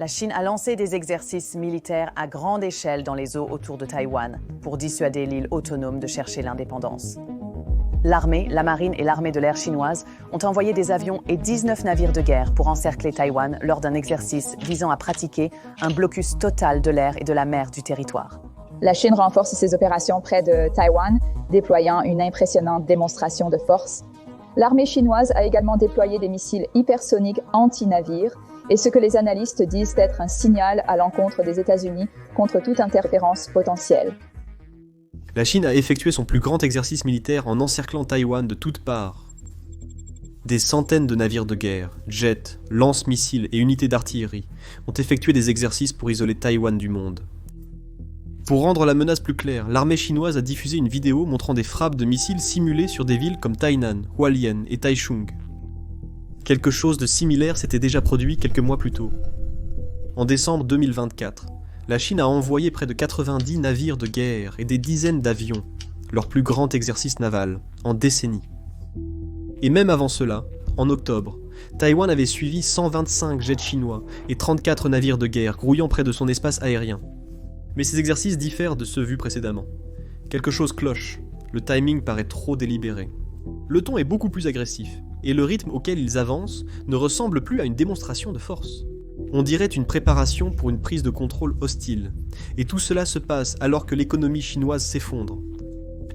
La Chine a lancé des exercices militaires à grande échelle dans les eaux autour de Taïwan pour dissuader l'île autonome de chercher l'indépendance. L'armée, la marine et l'armée de l'air chinoise ont envoyé des avions et 19 navires de guerre pour encercler Taïwan lors d'un exercice visant à pratiquer un blocus total de l'air et de la mer du territoire. La Chine renforce ses opérations près de Taïwan, déployant une impressionnante démonstration de force. L'armée chinoise a également déployé des missiles hypersoniques anti-navires, et ce que les analystes disent être un signal à l'encontre des États-Unis contre toute interférence potentielle. La Chine a effectué son plus grand exercice militaire en encerclant Taïwan de toutes parts. Des centaines de navires de guerre, jets, lance-missiles et unités d'artillerie ont effectué des exercices pour isoler Taïwan du monde. Pour rendre la menace plus claire, l'armée chinoise a diffusé une vidéo montrant des frappes de missiles simulées sur des villes comme Tainan, Hualien et Taichung. Quelque chose de similaire s'était déjà produit quelques mois plus tôt. En décembre 2024, la Chine a envoyé près de 90 navires de guerre et des dizaines d'avions, leur plus grand exercice naval, en décennies. Et même avant cela, en octobre, Taïwan avait suivi 125 jets chinois et 34 navires de guerre grouillant près de son espace aérien. Mais ces exercices diffèrent de ceux vus précédemment. Quelque chose cloche, le timing paraît trop délibéré. Le ton est beaucoup plus agressif, et le rythme auquel ils avancent ne ressemble plus à une démonstration de force. On dirait une préparation pour une prise de contrôle hostile. Et tout cela se passe alors que l'économie chinoise s'effondre.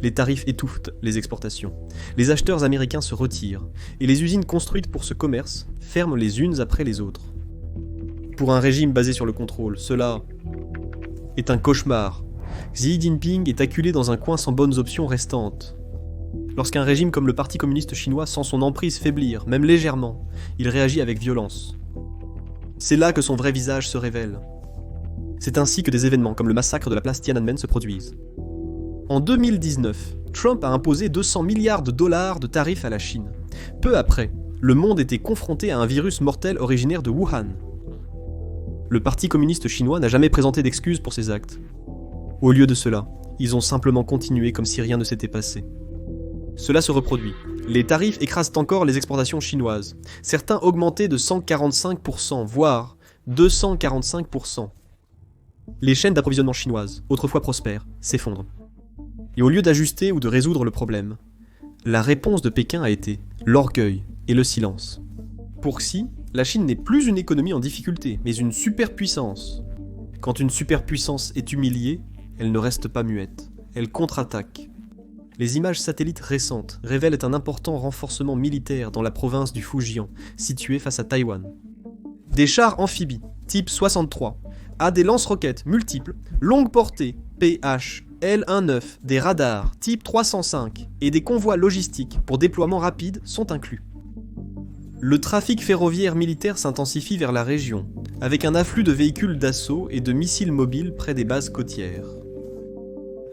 Les tarifs étouffent les exportations. Les acheteurs américains se retirent, et les usines construites pour ce commerce ferment les unes après les autres. Pour un régime basé sur le contrôle, cela est un cauchemar. Xi Jinping est acculé dans un coin sans bonnes options restantes. Lorsqu'un régime comme le Parti communiste chinois sent son emprise faiblir, même légèrement, il réagit avec violence. C'est là que son vrai visage se révèle. C'est ainsi que des événements comme le massacre de la place Tiananmen se produisent. En 2019, Trump a imposé 200 milliards de dollars de tarifs à la Chine. Peu après, le monde était confronté à un virus mortel originaire de Wuhan. Le Parti communiste chinois n'a jamais présenté d'excuses pour ces actes. Au lieu de cela, ils ont simplement continué comme si rien ne s'était passé. Cela se reproduit. Les tarifs écrasent encore les exportations chinoises, certains augmentés de 145%, voire 245%. Les chaînes d'approvisionnement chinoises, autrefois prospères, s'effondrent. Et au lieu d'ajuster ou de résoudre le problème, la réponse de Pékin a été l'orgueil et le silence. Pour Xi, la Chine n'est plus une économie en difficulté, mais une superpuissance. Quand une superpuissance est humiliée, elle ne reste pas muette, elle contre-attaque. Les images satellites récentes révèlent un important renforcement militaire dans la province du Fujian, située face à Taïwan. Des chars amphibies, type 63, à des lance-roquettes multiples, longue portée, PH, L-19, des radars, type 305, et des convois logistiques pour déploiement rapide sont inclus. Le trafic ferroviaire militaire s'intensifie vers la région, avec un afflux de véhicules d'assaut et de missiles mobiles près des bases côtières.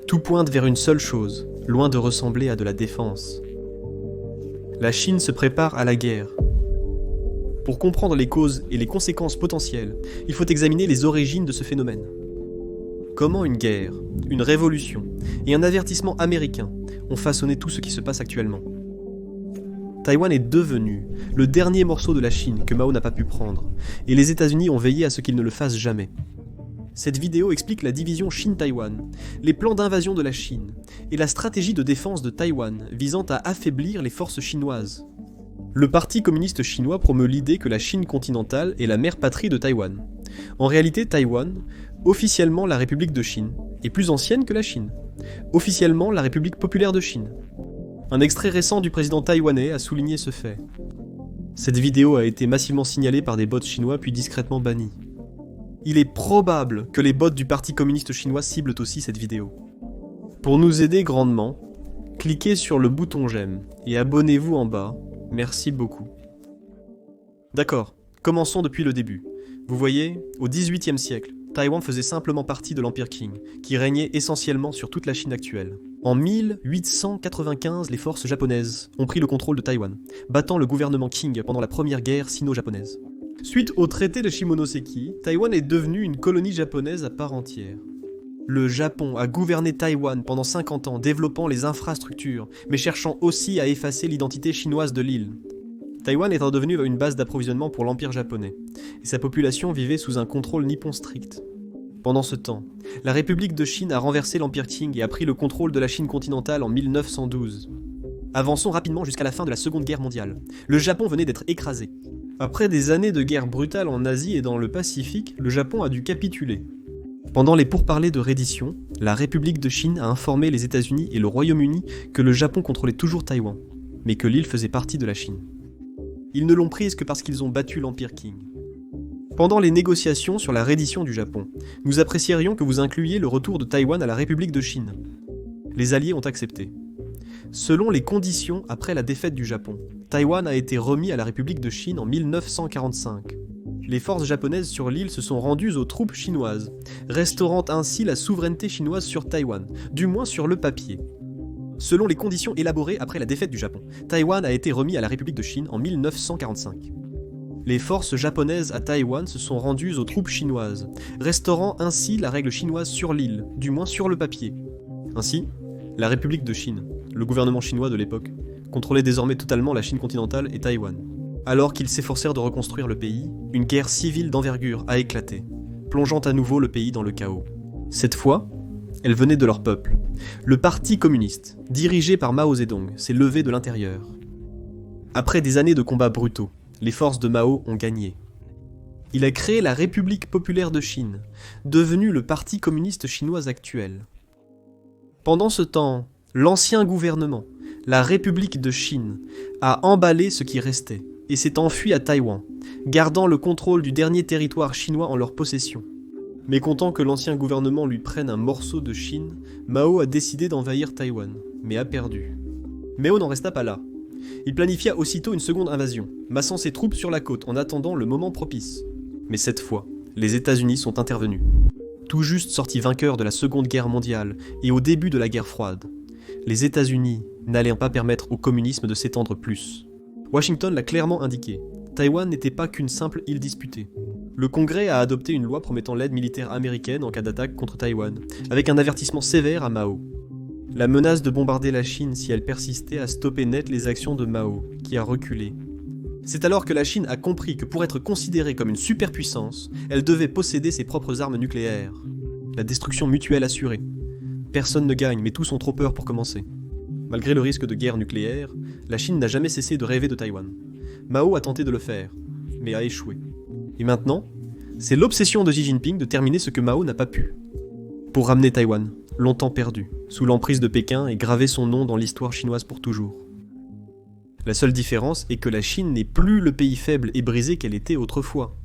Tout pointe vers une seule chose, loin de ressembler à de la défense. La Chine se prépare à la guerre. Pour comprendre les causes et les conséquences potentielles, il faut examiner les origines de ce phénomène. Comment une guerre, une révolution et un avertissement américain ont façonné tout ce qui se passe actuellement. Taïwan est devenu le dernier morceau de la Chine que Mao n'a pas pu prendre, et les États-Unis ont veillé à ce qu'il ne le fasse jamais. Cette vidéo explique la division Chine-Taïwan, les plans d'invasion de la Chine, et la stratégie de défense de Taïwan visant à affaiblir les forces chinoises. Le Parti communiste chinois promeut l'idée que la Chine continentale est la mère patrie de Taïwan. En réalité, Taïwan, officiellement la République de Chine, est plus ancienne que la Chine. Officiellement la République populaire de Chine. Un extrait récent du président taïwanais a souligné ce fait. Cette vidéo a été massivement signalée par des bots chinois puis discrètement bannie. Il est probable que les bots du Parti communiste chinois ciblent aussi cette vidéo. Pour nous aider grandement, cliquez sur le bouton j'aime et abonnez-vous en bas, merci beaucoup. D'accord, commençons depuis le début. Vous voyez, au XVIIIe siècle, Taïwan faisait simplement partie de l'Empire Qing, qui régnait essentiellement sur toute la Chine actuelle. En 1895, les forces japonaises ont pris le contrôle de Taïwan, battant le gouvernement Qing pendant la première guerre sino-japonaise. Suite au traité de Shimonoseki, Taïwan est devenue une colonie japonaise à part entière. Le Japon a gouverné Taïwan pendant 50 ans, développant les infrastructures, mais cherchant aussi à effacer l'identité chinoise de l'île. Taïwan étant devenu une base d'approvisionnement pour l'Empire japonais, et sa population vivait sous un contrôle nippon strict. Pendant ce temps, la République de Chine a renversé l'Empire Qing et a pris le contrôle de la Chine continentale en 1912. Avançons rapidement jusqu'à la fin de la Seconde Guerre mondiale. Le Japon venait d'être écrasé. Après des années de guerre brutale en Asie et dans le Pacifique, le Japon a dû capituler. Pendant les pourparlers de reddition, la République de Chine a informé les États-Unis et le Royaume-Uni que le Japon contrôlait toujours Taïwan, mais que l'île faisait partie de la Chine. Ils ne l'ont prise que parce qu'ils ont battu l'Empire Qing. Pendant les négociations sur la reddition du Japon, nous apprécierions que vous incluiez le retour de Taïwan à la République de Chine. Les Alliés ont accepté. Selon les conditions après la défaite du Japon, Taïwan a été remis à la République de Chine en 1945. Les forces japonaises sur l'île se sont rendues aux troupes chinoises, restaurant ainsi la souveraineté chinoise sur Taïwan, du moins sur le papier. Selon les conditions élaborées après la défaite du Japon, Taïwan a été remis à la République de Chine en 1945. Les forces japonaises à Taïwan se sont rendues aux troupes chinoises, restaurant ainsi la règle chinoise sur l'île, du moins sur le papier. Ainsi, la République de Chine, le gouvernement chinois de l'époque, contrôlait désormais totalement la Chine continentale et Taïwan. Alors qu'ils s'efforcèrent de reconstruire le pays, une guerre civile d'envergure a éclaté, plongeant à nouveau le pays dans le chaos. Cette fois, elle venait de leur peuple. Le Parti communiste, dirigé par Mao Zedong, s'est levé de l'intérieur. Après des années de combats brutaux, les forces de Mao ont gagné. Il a créé la République populaire de Chine, devenue le Parti communiste chinois actuel. Pendant ce temps, l'ancien gouvernement, la République de Chine, a emballé ce qui restait et s'est enfui à Taïwan, gardant le contrôle du dernier territoire chinois en leur possession. Mécontent que l'ancien gouvernement lui prenne un morceau de Chine, Mao a décidé d'envahir Taïwan, mais a perdu. Mao n'en resta pas là. Il planifia aussitôt une seconde invasion, massant ses troupes sur la côte en attendant le moment propice. Mais cette fois, les États-Unis sont intervenus. Tout juste sortis vainqueurs de la Seconde Guerre mondiale et au début de la guerre froide, les États-Unis n'allaient pas permettre au communisme de s'étendre plus. Washington l'a clairement indiqué, Taïwan n'était pas qu'une simple île disputée. Le Congrès a adopté une loi promettant l'aide militaire américaine en cas d'attaque contre Taïwan, avec un avertissement sévère à Mao. La menace de bombarder la Chine si elle persistait a stoppé net les actions de Mao, qui a reculé. C'est alors que la Chine a compris que pour être considérée comme une superpuissance, elle devait posséder ses propres armes nucléaires. La destruction mutuelle assurée. Personne ne gagne, mais tous ont trop peur pour commencer. Malgré le risque de guerre nucléaire, la Chine n'a jamais cessé de rêver de Taïwan. Mao a tenté de le faire, mais a échoué. Et maintenant, c'est l'obsession de Xi Jinping de terminer ce que Mao n'a pas pu. Pour ramener Taïwan, longtemps perdu, sous l'emprise de Pékin et graver son nom dans l'histoire chinoise pour toujours. La seule différence est que la Chine n'est plus le pays faible et brisé qu'elle était autrefois.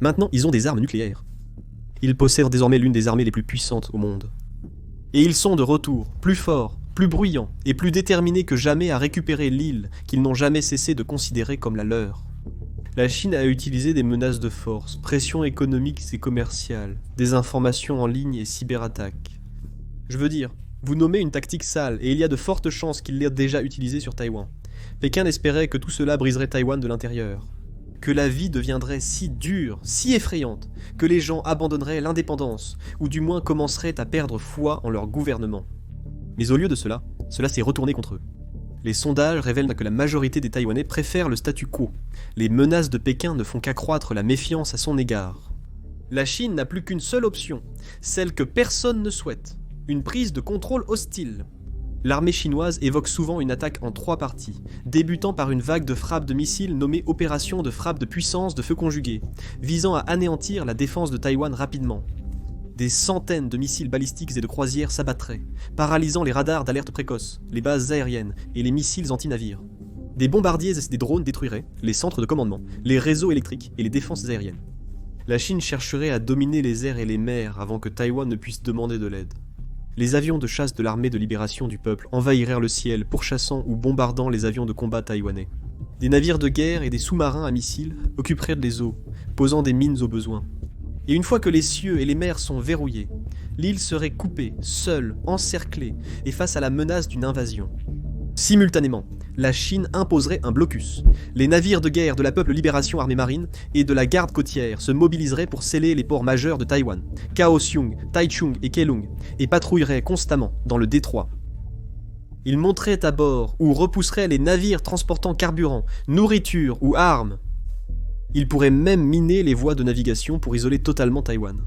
Maintenant, ils ont des armes nucléaires. Ils possèdent désormais l'une des armées les plus puissantes au monde. Et ils sont de retour, plus forts, plus bruyants et plus déterminés que jamais à récupérer l'île qu'ils n'ont jamais cessé de considérer comme la leur. La Chine a utilisé des menaces de force, pressions économiques et commerciales, désinformation en ligne et cyberattaques. Je veux dire, vous nommez une tactique sale et il y a de fortes chances qu'il l'ait déjà utilisée sur Taïwan. Pékin espérait que tout cela briserait Taïwan de l'intérieur. Que la vie deviendrait si dure, si effrayante, que les gens abandonneraient l'indépendance, ou du moins commenceraient à perdre foi en leur gouvernement. Mais au lieu de cela s'est retourné contre eux. Les sondages révèlent que la majorité des Taïwanais préfèrent le statu quo. Les menaces de Pékin ne font qu'accroître la méfiance à son égard. La Chine n'a plus qu'une seule option, celle que personne ne souhaite, une prise de contrôle hostile. L'armée chinoise évoque souvent une attaque en 3 parties, débutant par une vague de frappes de missiles nommée Opération de frappe de puissance de feu conjugué, visant à anéantir la défense de Taïwan rapidement. Des centaines de missiles balistiques et de croisières s'abattraient, paralysant les radars d'alerte précoce, les bases aériennes et les missiles anti-navires. Des bombardiers et des drones détruiraient les centres de commandement, les réseaux électriques et les défenses aériennes. La Chine chercherait à dominer les airs et les mers avant que Taïwan ne puisse demander de l'aide. Les avions de chasse de l'armée de libération du peuple envahirent le ciel, pourchassant ou bombardant les avions de combat taïwanais. Des navires de guerre et des sous-marins à missiles occuperaient les eaux, posant des mines au besoin. Et une fois que les cieux et les mers sont verrouillés, l'île serait coupée, seule, encerclée, et face à la menace d'une invasion. Simultanément, la Chine imposerait un blocus. Les navires de guerre de la Peuple Libération Armée Marine et de la garde côtière se mobiliseraient pour sceller les ports majeurs de Taïwan, Kaohsiung, Taichung et Keelung, et patrouilleraient constamment dans le détroit. Ils monteraient à bord ou repousseraient les navires transportant carburant, nourriture ou armes. Ils pourraient même miner les voies de navigation pour isoler totalement Taïwan.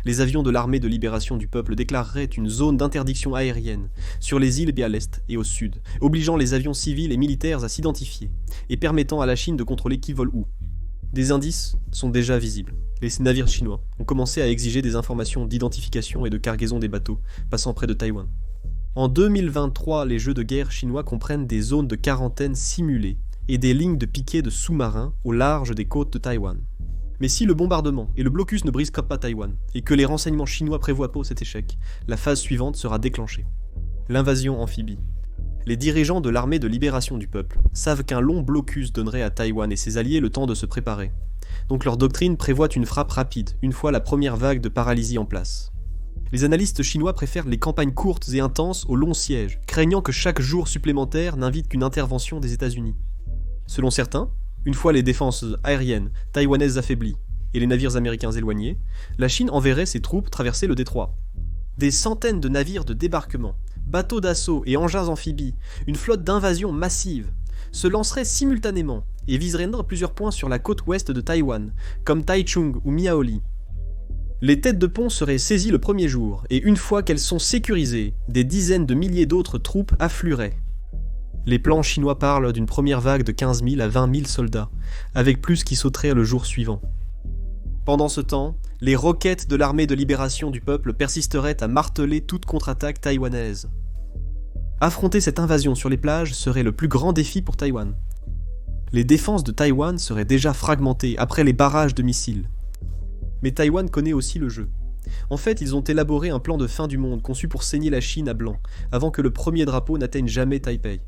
Les avions de l'armée de libération du peuple déclareraient une zone d'interdiction aérienne sur les îles à l'est et au sud, obligeant les avions civils et militaires à s'identifier et permettant à la Chine de contrôler qui vole où. Des indices sont déjà visibles. Les navires chinois ont commencé à exiger des informations d'identification et de cargaison des bateaux passant près de Taïwan. En 2023, les jeux de guerre chinois comprennent des zones de quarantaine simulées et des lignes de piquet de sous-marins au large des côtes de Taïwan. Mais si le bombardement et le blocus ne brisent pas Taïwan, et que les renseignements chinois prévoient pas cet échec, la phase suivante sera déclenchée. L'invasion amphibie. Les dirigeants de l'armée de libération du peuple savent qu'un long blocus donnerait à Taïwan et ses alliés le temps de se préparer. Donc leur doctrine prévoit une frappe rapide, une fois la première vague de paralysie en place. Les analystes chinois préfèrent les campagnes courtes et intenses aux longs sièges, craignant que chaque jour supplémentaire n'invite qu'une intervention des États-Unis. Selon certains, une fois les défenses aériennes taïwanaises affaiblies et les navires américains éloignés, la Chine enverrait ses troupes traverser le détroit. Des centaines de navires de débarquement, bateaux d'assaut et engins amphibies, une flotte d'invasion massive, se lanceraient simultanément et viseraient dans plusieurs points sur la côte ouest de Taïwan, comme Taichung ou Miaoli. Les têtes de pont seraient saisies le premier jour, et une fois qu'elles sont sécurisées, des dizaines de milliers d'autres troupes afflueraient. Les plans chinois parlent d'une première vague de 15 000 à 20 000 soldats, avec plus qui sauteraient le jour suivant. Pendant ce temps, les roquettes de l'armée de libération du peuple persisteraient à marteler toute contre-attaque taïwanaise. Affronter cette invasion sur les plages serait le plus grand défi pour Taïwan. Les défenses de Taïwan seraient déjà fragmentées après les barrages de missiles. Mais Taïwan connaît aussi le jeu. En fait, ils ont élaboré un plan de fin du monde conçu pour saigner la Chine à blanc, avant que le premier drapeau n'atteigne jamais Taipei.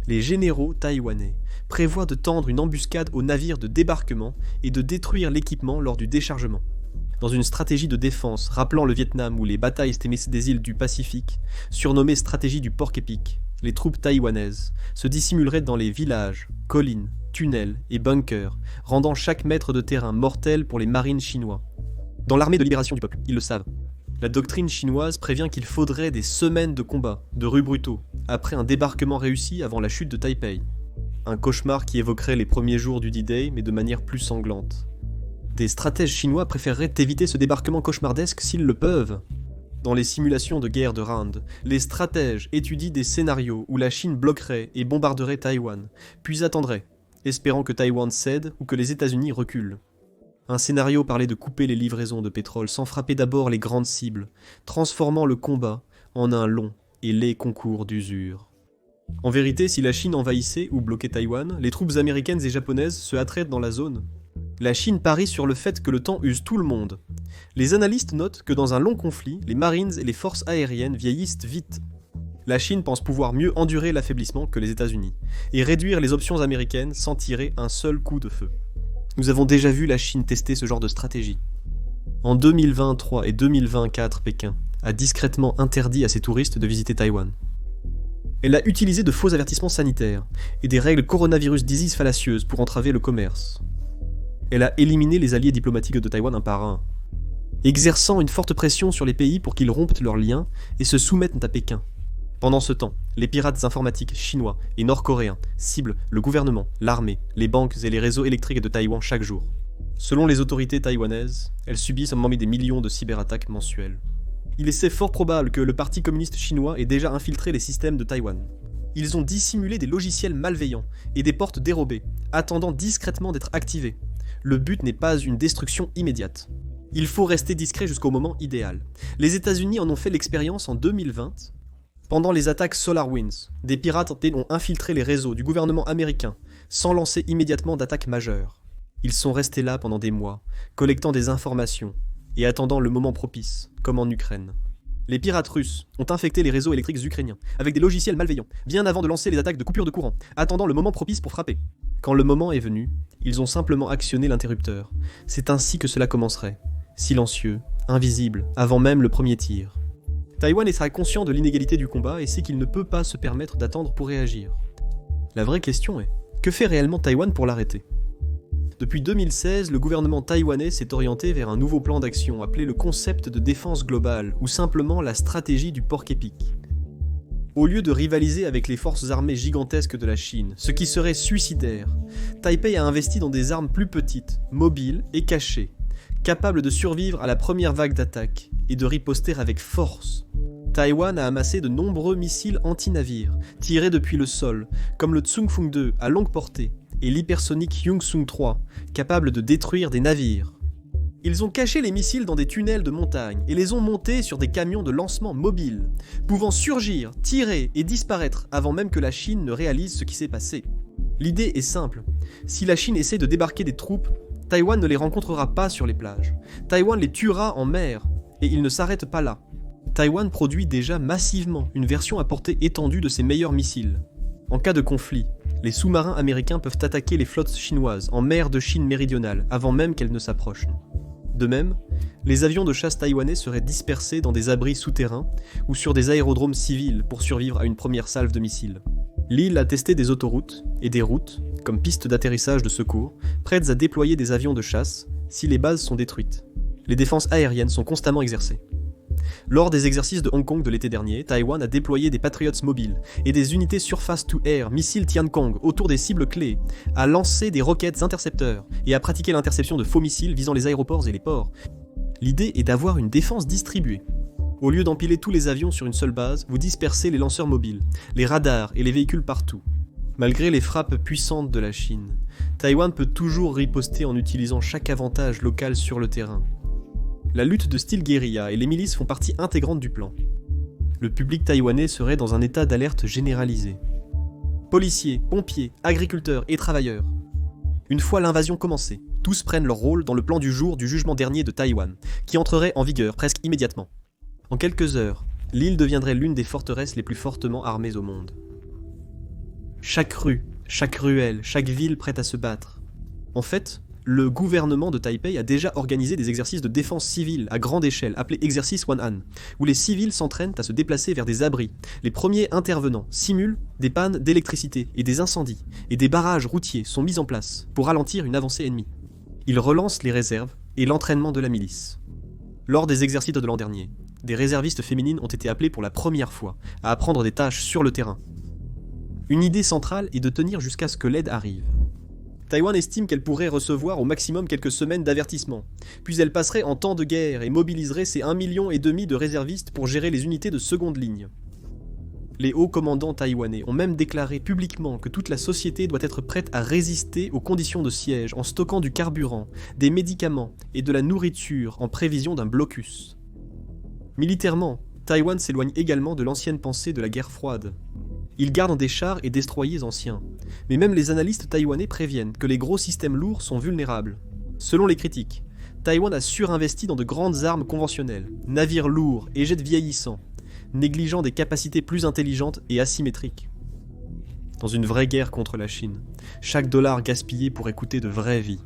Les généraux taïwanais prévoient de tendre une embuscade aux navires de débarquement et de détruire l'équipement lors du déchargement. Dans une stratégie de défense rappelant le Vietnam ou les batailles des îles du Pacifique, surnommée stratégie du porc-épic, les troupes taïwanaises se dissimuleraient dans les villages, collines, tunnels et bunkers, rendant chaque mètre de terrain mortel pour les marines chinois. Dans l'armée de libération du peuple, ils le savent. La doctrine chinoise prévient qu'il faudrait des semaines de combats, de rues brutaux, après un débarquement réussi avant la chute de Taipei. Un cauchemar qui évoquerait les premiers jours du D-Day, mais de manière plus sanglante. Des stratèges chinois préféreraient éviter ce débarquement cauchemardesque s'ils le peuvent. Dans les simulations de guerre de Rand, les stratèges étudient des scénarios où la Chine bloquerait et bombarderait Taïwan, puis attendrait, espérant que Taïwan cède ou que les États-Unis reculent. Un scénario parlait de couper les livraisons de pétrole sans frapper d'abord les grandes cibles, transformant le combat en un long et laid concours d'usure. En vérité, si la Chine envahissait ou bloquait Taïwan, les troupes américaines et japonaises se hâteraient dans la zone. La Chine parie sur le fait que le temps use tout le monde. Les analystes notent que dans un long conflit, les Marines et les forces aériennes vieillissent vite. La Chine pense pouvoir mieux endurer l'affaiblissement que les États-Unis, et réduire les options américaines sans tirer un seul coup de feu. Nous avons déjà vu la Chine tester ce genre de stratégie. En 2023 et 2024, Pékin a discrètement interdit à ses touristes de visiter Taïwan. Elle a utilisé de faux avertissements sanitaires et des règles coronavirus disease fallacieuses pour entraver le commerce. Elle a éliminé les alliés diplomatiques de Taïwan un par un, exerçant une forte pression sur les pays pour qu'ils rompent leurs liens et se soumettent à Pékin. Pendant ce temps, les pirates informatiques chinois et nord-coréens ciblent le gouvernement, l'armée, les banques et les réseaux électriques de Taïwan chaque jour. Selon les autorités taïwanaises, elles subissent des millions de cyberattaques mensuelles. Il est fort probable que le Parti communiste chinois ait déjà infiltré les systèmes de Taïwan. Ils ont dissimulé des logiciels malveillants et des portes dérobées, attendant discrètement d'être activés. Le but n'est pas une destruction immédiate. Il faut rester discret jusqu'au moment idéal. Les États-Unis en ont fait l'expérience en 2020. Pendant les attaques SolarWinds, des pirates ont infiltré les réseaux du gouvernement américain, sans lancer immédiatement d'attaque majeure. Ils sont restés là pendant des mois, collectant des informations, et attendant le moment propice, comme en Ukraine. Les pirates russes ont infecté les réseaux électriques ukrainiens, avec des logiciels malveillants, bien avant de lancer les attaques de coupure de courant, attendant le moment propice pour frapper. Quand le moment est venu, ils ont simplement actionné l'interrupteur. C'est ainsi que cela commencerait, silencieux, invisible, avant même le premier tir. Taïwan sera conscient de l'inégalité du combat et sait qu'il ne peut pas se permettre d'attendre pour réagir. La vraie question est, que fait réellement Taïwan pour l'arrêter ? Depuis 2016, le gouvernement taïwanais s'est orienté vers un nouveau plan d'action appelé le concept de défense globale, ou simplement la stratégie du porc-épic. Au lieu de rivaliser avec les forces armées gigantesques de la Chine, ce qui serait suicidaire, Taipei a investi dans des armes plus petites, mobiles et cachées, capables de survivre à la première vague d'attaque et de riposter avec force. Taïwan a amassé de nombreux missiles anti-navires, tirés depuis le sol, comme le Tsungfung 2 à longue portée et l'hypersonique Yungsung 3, capable de détruire des navires. Ils ont caché les missiles dans des tunnels de montagne et les ont montés sur des camions de lancement mobiles, pouvant surgir, tirer et disparaître avant même que la Chine ne réalise ce qui s'est passé. L'idée est simple, si la Chine essaie de débarquer des troupes, Taïwan ne les rencontrera pas sur les plages. Taïwan les tuera en mer, et ils ne s'arrêtent pas là. Taïwan produit déjà massivement une version à portée étendue de ses meilleurs missiles. En cas de conflit, les sous-marins américains peuvent attaquer les flottes chinoises en mer de Chine méridionale avant même qu'elles ne s'approchent. De même, les avions de chasse taïwanais seraient dispersés dans des abris souterrains ou sur des aérodromes civils pour survivre à une première salve de missiles. L'île a testé des autoroutes et des routes, comme pistes d'atterrissage de secours, prêtes à déployer des avions de chasse si les bases sont détruites. Les défenses aériennes sont constamment exercées. Lors des exercices de Hong Kong de l'été dernier, Taïwan a déployé des Patriots mobiles et des unités surface-to-air missiles Tiancong autour des cibles clés, a lancé des roquettes intercepteurs et a pratiqué l'interception de faux missiles visant les aéroports et les ports. L'idée est d'avoir une défense distribuée. Au lieu d'empiler tous les avions sur une seule base, vous dispersez les lanceurs mobiles, les radars et les véhicules partout. Malgré les frappes puissantes de la Chine, Taïwan peut toujours riposter en utilisant chaque avantage local sur le terrain. La lutte de style guérilla et les milices font partie intégrante du plan. Le public taïwanais serait dans un état d'alerte généralisé. Policiers, pompiers, agriculteurs et travailleurs. Une fois l'invasion commencée, tous prennent leur rôle dans le plan du jour du jugement dernier de Taïwan, qui entrerait en vigueur presque immédiatement. En quelques heures, l'île deviendrait l'une des forteresses les plus fortement armées au monde. Chaque rue, chaque ruelle, chaque ville prête à se battre. En fait, le gouvernement de Taipei a déjà organisé des exercices de défense civile à grande échelle, appelés exercices Wan'an, où les civils s'entraînent à se déplacer vers des abris. Les premiers intervenants simulent des pannes d'électricité et des incendies, et des barrages routiers sont mis en place pour ralentir une avancée ennemie. Ils relancent les réserves et l'entraînement de la milice. Lors des exercices de l'an dernier, des réservistes féminines ont été appelées pour la première fois à apprendre des tâches sur le terrain. Une idée centrale est de tenir jusqu'à ce que l'aide arrive. Taïwan estime qu'elle pourrait recevoir au maximum quelques semaines d'avertissement, puis elle passerait en temps de guerre et mobiliserait ses 1,5 million de réservistes pour gérer les unités de seconde ligne. Les hauts commandants taïwanais ont même déclaré publiquement que toute la société doit être prête à résister aux conditions de siège en stockant du carburant, des médicaments et de la nourriture en prévision d'un blocus. Militairement, Taïwan s'éloigne également de l'ancienne pensée de la guerre froide. Ils gardent des chars et destroyers anciens. Mais même les analystes taïwanais préviennent que les gros systèmes lourds sont vulnérables. Selon les critiques, Taïwan a surinvesti dans de grandes armes conventionnelles, navires lourds et jets vieillissants, négligeant des capacités plus intelligentes et asymétriques. Dans une vraie guerre contre la Chine, chaque dollar gaspillé pourrait coûter de vraies vies.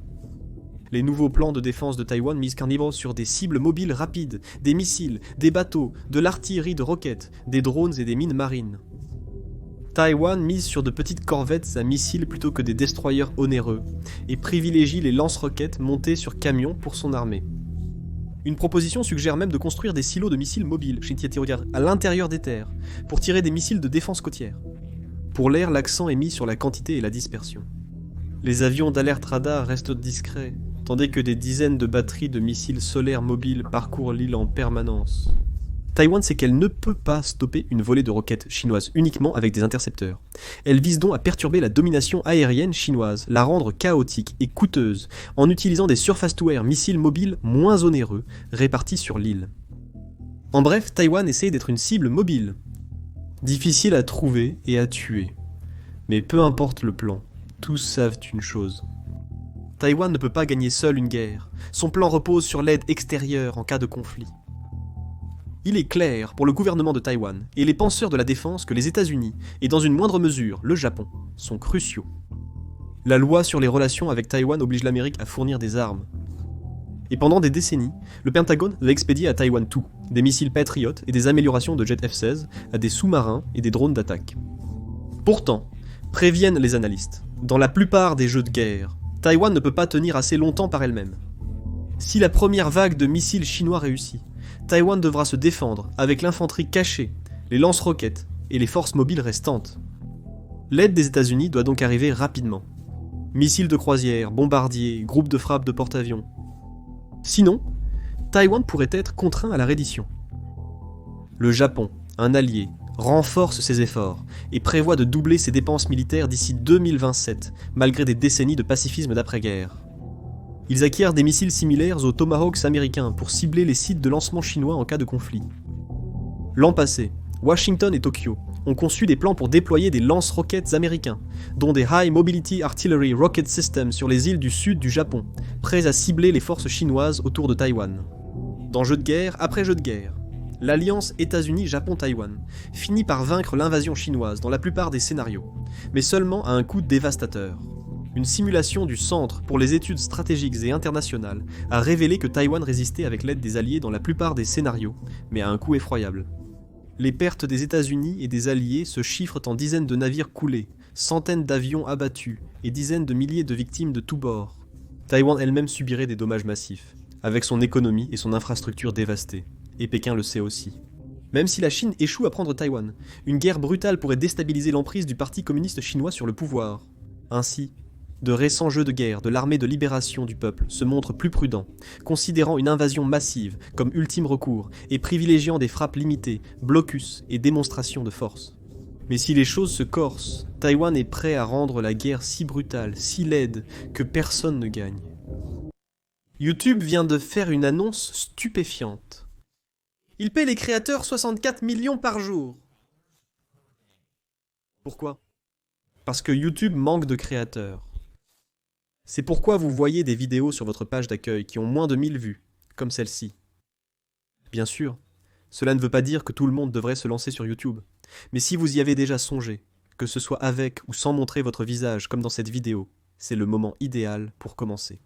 Les nouveaux plans de défense de Taïwan misent carnivore sur des cibles mobiles rapides, des missiles, des bateaux, de l'artillerie de roquettes, des drones et des mines marines. Taïwan mise sur de petites corvettes à missiles plutôt que des destroyers onéreux, et privilégie les lance-roquettes montées sur camions pour son armée. Une proposition suggère même de construire des silos de missiles mobiles, à l'intérieur des terres, pour tirer des missiles de défense côtière. Pour l'air, l'accent est mis sur la quantité et la dispersion. Les avions d'alerte radar restent discrets, tandis que des dizaines de batteries de missiles solaires mobiles parcourent l'île en permanence. Taïwan sait qu'elle ne peut pas stopper une volée de roquettes chinoises uniquement avec des intercepteurs. Elle vise donc à perturber la domination aérienne chinoise, la rendre chaotique et coûteuse, en utilisant des surface-to-air missiles mobiles moins onéreux, répartis sur l'île. En bref, Taïwan essaie d'être une cible mobile. Difficile à trouver et à tuer. Mais peu importe le plan, tous savent une chose. Taïwan ne peut pas gagner seul une guerre. Son plan repose sur l'aide extérieure en cas de conflit. Il est clair pour le gouvernement de Taïwan et les penseurs de la défense que les États-Unis, et dans une moindre mesure le Japon, sont cruciaux. La loi sur les relations avec Taïwan oblige l'Amérique à fournir des armes. Et pendant des décennies, le Pentagone va expédier à Taïwan tout, des missiles Patriot et des améliorations de jets F-16 à des sous-marins et des drones d'attaque. Pourtant, préviennent les analystes, dans la plupart des jeux de guerre, Taïwan ne peut pas tenir assez longtemps par elle-même. Si la première vague de missiles chinois réussit, Taïwan devra se défendre avec l'infanterie cachée, les lance-roquettes et les forces mobiles restantes. L'aide des États-Unis doit donc arriver rapidement. Missiles de croisière, bombardiers, groupes de frappe de porte-avions. Sinon, Taïwan pourrait être contraint à la reddition. Le Japon, un allié, renforce ses efforts et prévoit de doubler ses dépenses militaires d'ici 2027, malgré des décennies de pacifisme d'après-guerre. Ils acquièrent des missiles similaires aux Tomahawks américains pour cibler les sites de lancement chinois en cas de conflit. L'an passé, Washington et Tokyo ont conçu des plans pour déployer des lance-roquettes américains, dont des High Mobility Artillery Rocket Systems sur les îles du sud du Japon, prêts à cibler les forces chinoises autour de Taïwan. Dans jeu de guerre après jeu de guerre, l'alliance États-Unis-Japon-Taïwan finit par vaincre l'invasion chinoise dans la plupart des scénarios, mais seulement à un coût dévastateur. Une simulation du Centre pour les études stratégiques et internationales a révélé que Taïwan résistait avec l'aide des Alliés dans la plupart des scénarios, mais à un coût effroyable. Les pertes des États-Unis et des Alliés se chiffrent en dizaines de navires coulés, centaines d'avions abattus et dizaines de milliers de victimes de tous bords. Taïwan elle-même subirait des dommages massifs, avec son économie et son infrastructure dévastées, et Pékin le sait aussi. Même si la Chine échoue à prendre Taïwan, une guerre brutale pourrait déstabiliser l'emprise du Parti communiste chinois sur le pouvoir. Ainsi, de récents jeux de guerre de l'armée de libération du peuple se montrent plus prudents, considérant une invasion massive comme ultime recours et privilégiant des frappes limitées, blocus et démonstrations de force. Mais si les choses se corsent, Taïwan est prêt à rendre la guerre si brutale, si laide, que personne ne gagne. YouTube vient de faire une annonce stupéfiante. Il paie les créateurs 64 millions par jour. Pourquoi ? Parce que YouTube manque de créateurs. C'est pourquoi vous voyez des vidéos sur votre page d'accueil qui ont moins de 1000 vues, comme celle-ci. Bien sûr, cela ne veut pas dire que tout le monde devrait se lancer sur YouTube, mais si vous y avez déjà songé, que ce soit avec ou sans montrer votre visage comme dans cette vidéo, c'est le moment idéal pour commencer.